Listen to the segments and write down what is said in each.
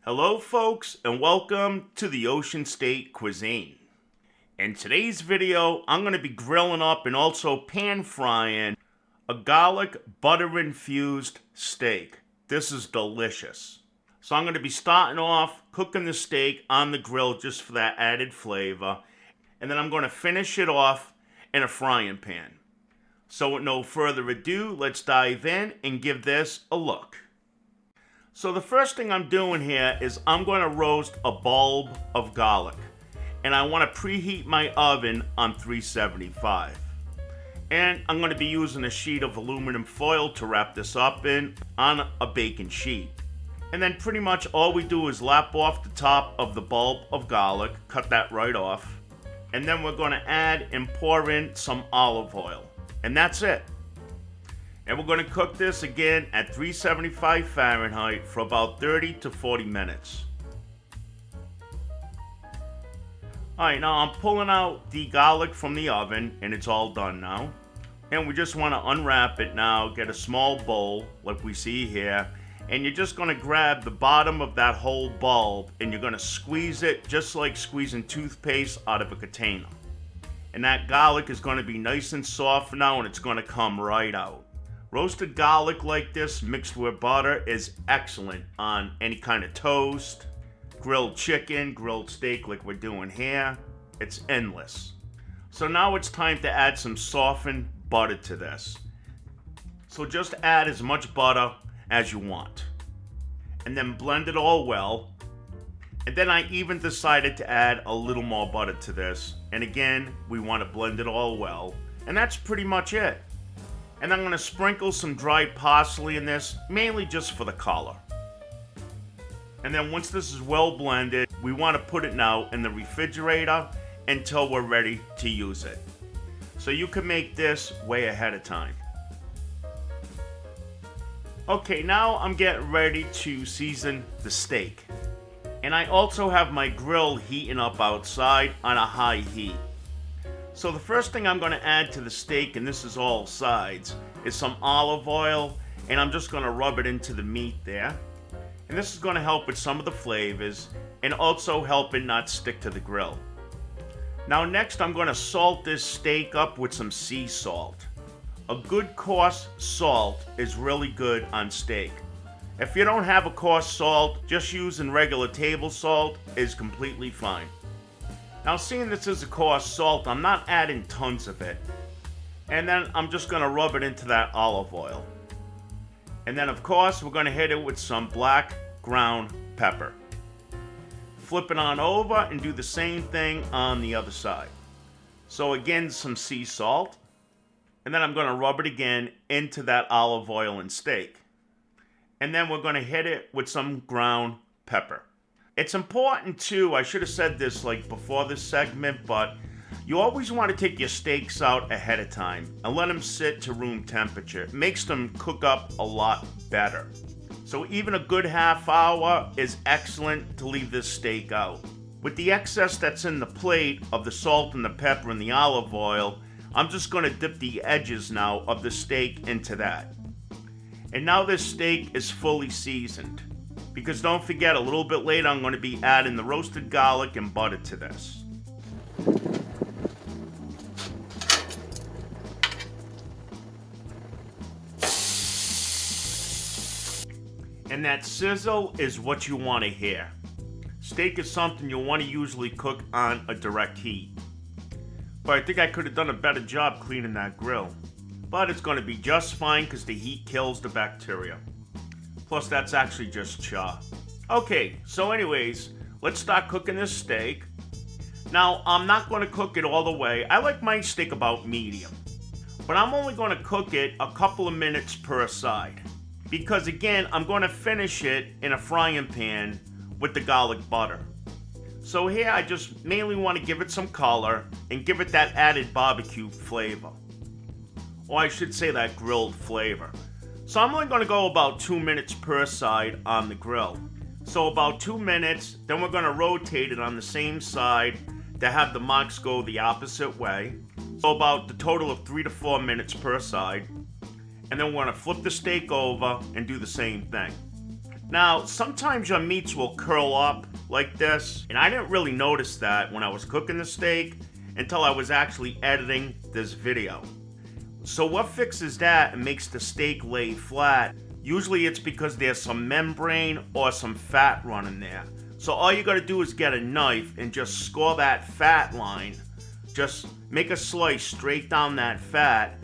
Hello folks and welcome to the OceanState Cuisine. In today's video, I'm going to be grilling up and also pan frying a garlic butter infused steak. This is delicious. So I'm going to be starting off cooking the steak on the grill just for that added flavor. And then I'm going to finish it off in a frying pan. So with no further ado, let's dive in and give this a look. So the first thing I'm doing here is I'm going to roast a bulb of garlic. And I want to preheat my oven on 375. And I'm going to be using a sheet of aluminum foil to wrap this up in on a baking sheet. And then pretty much all we do is lap off the top of the bulb of garlic, cut that right off. And then we're going to add and pour in some olive oil. And that's it. And we're going to cook this again at 375 Fahrenheit for about 30 to 40 minutes. Alright, now I'm pulling out the garlic from the oven and it's all done now. And we just want to unwrap it now, get a small bowl like we see here. And you're just going to grab the bottom of that whole bulb and you're going to squeeze it just like squeezing toothpaste out of a container. And that garlic is going to be nice and soft now and it's going to come right out. Roasted garlic like this mixed with butter is excellent on any kind of toast, grilled chicken, grilled steak like we're doing here. It's endless. So now it's time to add some softened butter to this. So just add as much butter as you want. And then blend it all well. And then I even decided to add a little more butter to this. And again, we want to blend it all well. And that's pretty much it. And I'm going to sprinkle some dried parsley in this, mainly just for the color. And then once this is well blended, we want to put it now in the refrigerator until we're ready to use it. So you can make this way ahead of time. Okay, now I'm getting ready to season the steak. And I also have my grill heating up outside on a high heat. So the first thing I'm going to add to the steak, and this is all sides, is some olive oil, and I'm just going to rub it into the meat there. And this is going to help with some of the flavors, and also help it not stick to the grill. Now next I'm going to salt this steak up with some sea salt. A good coarse salt is really good on steak. If you don't have a coarse salt, just using regular table salt is completely fine. Now seeing this is a coarse salt, I'm not adding tons of it. And then I'm just going to rub it into that olive oil. And then of course we're going to hit it with some black ground pepper. Flip it on over and do the same thing on the other side. So again, some sea salt. And then I'm going to rub it again into that olive oil and steak. And then we're going to hit it with some ground pepper. It's important too, I should have said this like before this segment, but you always want to take your steaks out ahead of time and let them sit to room temperature. It makes them cook up a lot better. So even a good half hour is excellent to leave this steak out. With the excess that's in the plate of the salt and the pepper and the olive oil, I'm just going to dip the edges now of the steak into that. And now this steak is fully seasoned. Because don't forget, a little bit later I'm going to be adding the roasted garlic and butter to this. And that sizzle is what you want to hear. Steak is something you want to usually cook on a direct heat. But I think I could have done a better job cleaning that grill. But it's going to be just fine because the heat kills the bacteria. Plus, that's actually just char. Okay, so anyways, let's start cooking this steak. Now, I'm not going to cook it all the way. I like my steak about medium. But I'm only going to cook it a couple of minutes per side. Because again, I'm going to finish it in a frying pan with the garlic butter. So here I just mainly want to give it some color and give it that added barbecue flavor. Or I should say that grilled flavor. So I'm only going to go about 2 minutes per side on the grill. So about 2 minutes, then we're going to rotate it on the same side to have the marks go the opposite way. So about the total of 3 to 4 minutes per side. And then we're going to flip the steak over and do the same thing. Now, sometimes your meats will curl up like this, and I didn't really notice that when I was cooking the steak until I was actually editing this video. So what fixes that and makes the steak lay flat? Usually it's because there's some membrane or some fat running there. So all you gotta do is get a knife and just score that fat line. Just make a slice straight down that fat,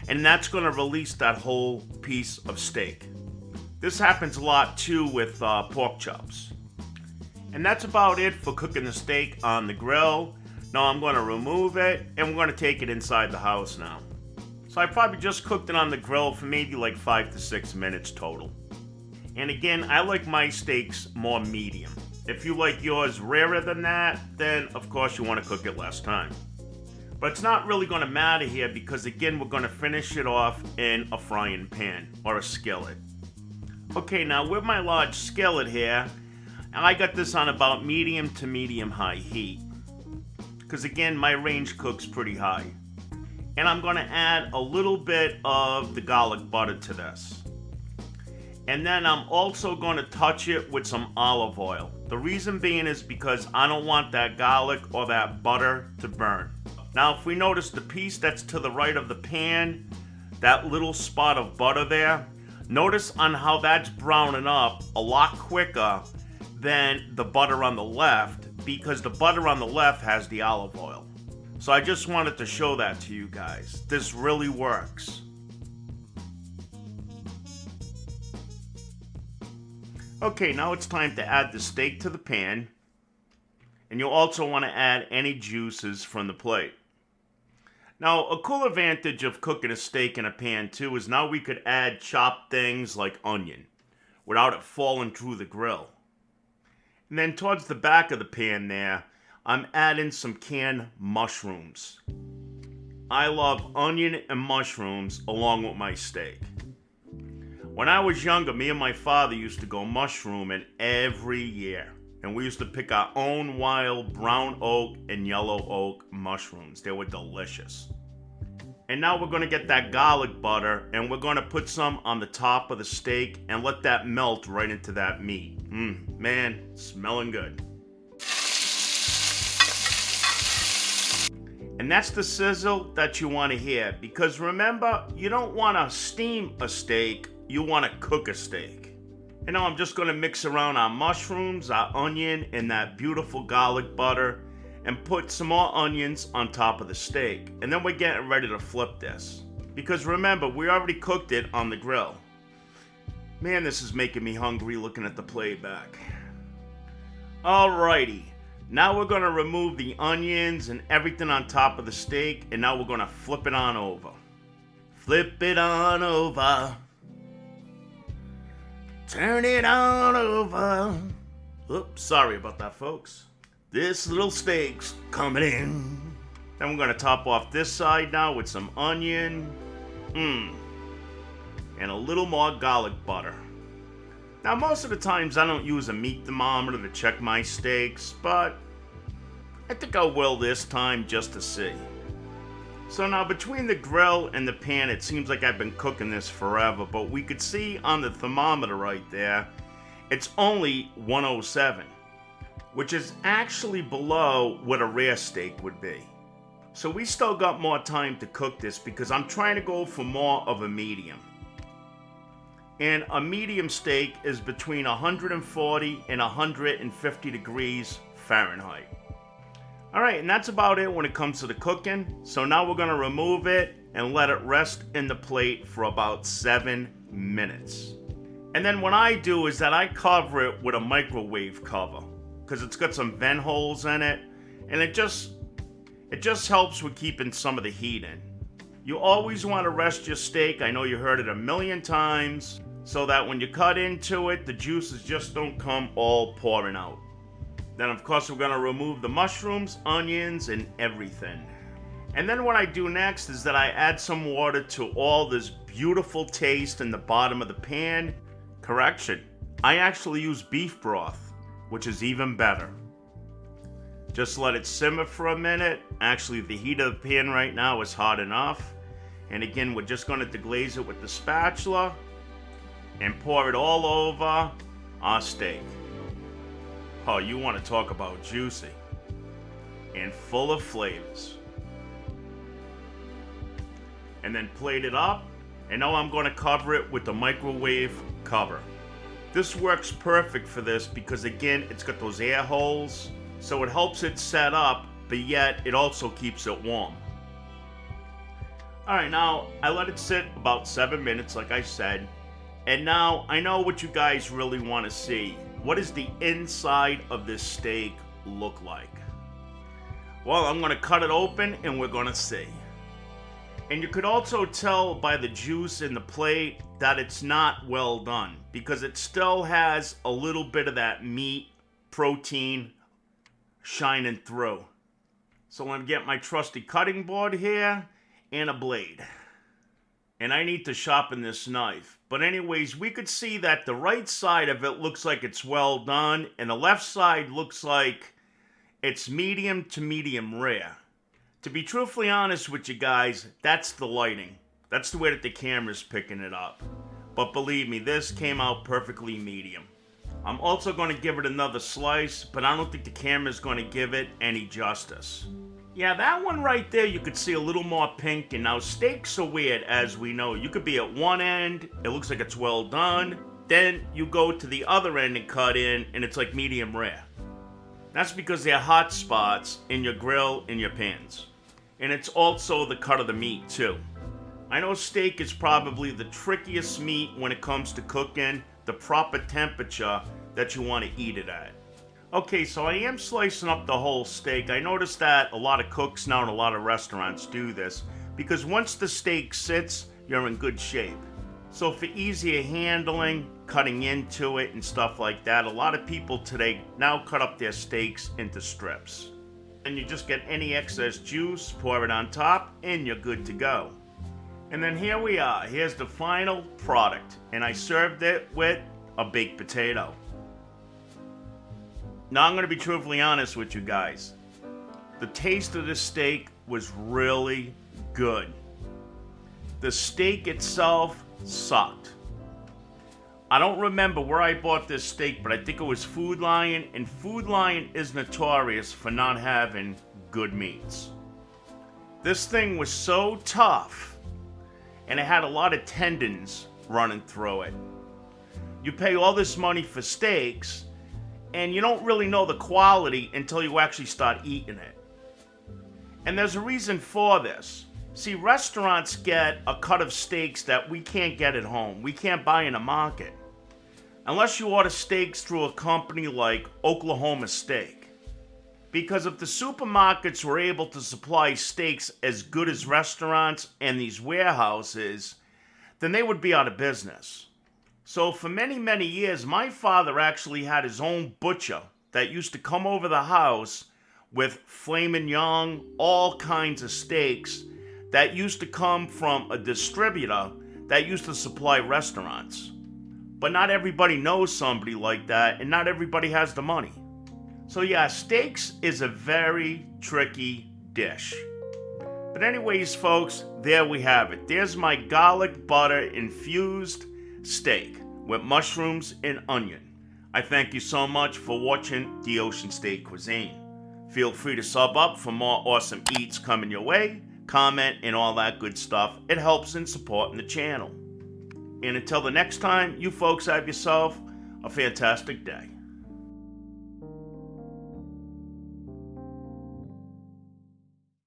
and that's gonna release that whole piece of steak. This happens a lot too with pork chops. And that's about it for cooking the steak on the grill. Now I'm gonna remove it and we're gonna take it inside the house now. So I probably just cooked it on the grill for maybe like 5 to 6 minutes total. And again, I like my steaks more medium. If you like yours rarer than that, then of course you want to cook it less time. But it's not really going to matter here because again, we're going to finish it off in a frying pan or a skillet. Okay, now with my large skillet here, I got this on about medium to medium high heat. Because again, my range cooks pretty high. And I'm going to add a little bit of the garlic butter to this. And then I'm also going to touch it with some olive oil. The reason being is because I don't want that garlic or that butter to burn. Now, if we notice the piece that's to the right of the pan, that little spot of butter there, notice on how that's browning up a lot quicker than the butter on the left, because the butter on the left has the olive oil. So I just wanted to show that to you guys. This really works. Okay, now it's time to add the steak to the pan. And you'll also want to add any juices from the plate. Now, a cool advantage of cooking a steak in a pan too is now we could add chopped things like onion without it falling through the grill. And then towards the back of the pan there, I'm adding some canned mushrooms. I love onion and mushrooms along with my steak. When I was younger, me and my father used to go mushrooming every year. And we used to pick our own wild brown oak and yellow oak mushrooms. They were delicious. And now we're going to get that garlic butter and we're going to put some on the top of the steak and let that melt right into that meat. Man, smelling good. And that's the sizzle that you want to hear, because remember, you don't want to steam a steak, you want to cook a steak. And now I'm just going to mix around our mushrooms, our onion, and that beautiful garlic butter, and put some more onions on top of the steak. And then we're getting ready to flip this. Because remember, we already cooked it on the grill. Man, this is making me hungry looking at the playback. Alrighty. Now we're going to remove the onions and everything on top of the steak, and now we're going to flip it on over. Flip it on over. Turn it on over. Oops, sorry about that, folks. This little steak's coming in. Then we're going to top off this side now with some onion. And a little more garlic butter. Now, most of the times I don't use a meat thermometer to check my steaks, but I think I will this time just to see. So now between the grill and the pan, it seems like I've been cooking this forever, but we could see on the thermometer right there, it's only 107, which is actually below what a rare steak would be. So we still got more time to cook this because I'm trying to go for more of a medium. And a medium steak is between 140 and 150 degrees Fahrenheit. Alright, and that's about it when it comes to the cooking. So now we're going to remove it and let it rest in the plate for about 7 minutes. And then what I do is that I cover it with a microwave cover, because it's got some vent holes in it, and it just helps with keeping some of the heat in. You always want to rest your steak, I know you heard it a million times, so that when you cut into it, the juices just don't come all pouring out. Then of course we're going to remove the mushrooms, onions, and everything. And then what I do next is that I add some water to all this beautiful taste in the bottom of the pan. Correction, I actually use beef broth, which is even better. Just let it simmer for a minute. Actually, the heat of the pan right now is hot enough. And again, we're just going to deglaze it with the spatula and pour it all over our steak. Oh, you want to talk about juicy and full of flavors. And then plate it up, and now I'm going to cover it with the microwave cover. This works perfect for this because again, it's got those air holes, so it helps it set up, but yet it also keeps it warm. Alright, now I let it sit about 7 minutes like I said, and now I know what you guys really want to see. What does the inside of this steak look like? Well, I'm going to cut it open and we're going to see. And you could also tell by the juice in the plate that it's not well done because it still has a little bit of that meat protein shining through. So I'm going to get my trusty cutting board here and a blade. And I need to sharpen this knife. But anyways, we could see that the right side of it looks like it's well done and the left side looks like it's medium to medium rare. To be truthfully honest with you guys, that's the lighting. That's the way that the camera's picking it up. But believe me, this came out perfectly medium. I'm also going to give it another slice, but I don't think the camera's going to give it any justice. Yeah, that one right there, you could see a little more pink, and now steaks are weird, as we know. You could be at one end, it looks like it's well done, then you go to the other end and cut in, and it's like medium rare. That's because there are hot spots in your grill and your pans. And it's also the cut of the meat too. I know steak is probably the trickiest meat when it comes to cooking, the proper temperature that you want to eat it at. Okay, so I am slicing up the whole steak. I noticed that a lot of cooks now in a lot of restaurants do this because once the steak sits, you're in good shape. So for easier handling, cutting into it and stuff like that, a lot of people today now cut up their steaks into strips. And you just get any excess juice, pour it on top, and you're good to go. And then here we are. Here's the final product. And I served it with a baked potato. Now I'm going to be truthfully honest with you guys. The taste of this steak was really good. The steak itself sucked. I don't remember where I bought this steak, but I think it was Food Lion, and Food Lion is notorious for not having good meats. This thing was so tough, and it had a lot of tendons running through it. You pay all this money for steaks, and you don't really know the quality until you actually start eating it. And there's a reason for this. See, restaurants get a cut of steaks that we can't get at home. We can't buy in a market. Unless you order steaks through a company like Oklahoma Steak. Because if the supermarkets were able to supply steaks as good as restaurants and these warehouses, then they would be out of business. So for many, many years, my father actually had his own butcher that used to come over the house with filet mignon, all kinds of steaks that used to come from a distributor that used to supply restaurants. But not everybody knows somebody like that, and not everybody has the money. So yeah, steaks is a very tricky dish. But anyways, folks, there we have it. There's my garlic butter infused steak with mushrooms and onion. I thank you so much for watching the OceanState Cuisine. Feel free to sub up for more awesome eats coming your way, comment, and all that good stuff. It helps in supporting the channel. And until the next time, you folks have yourself a fantastic day.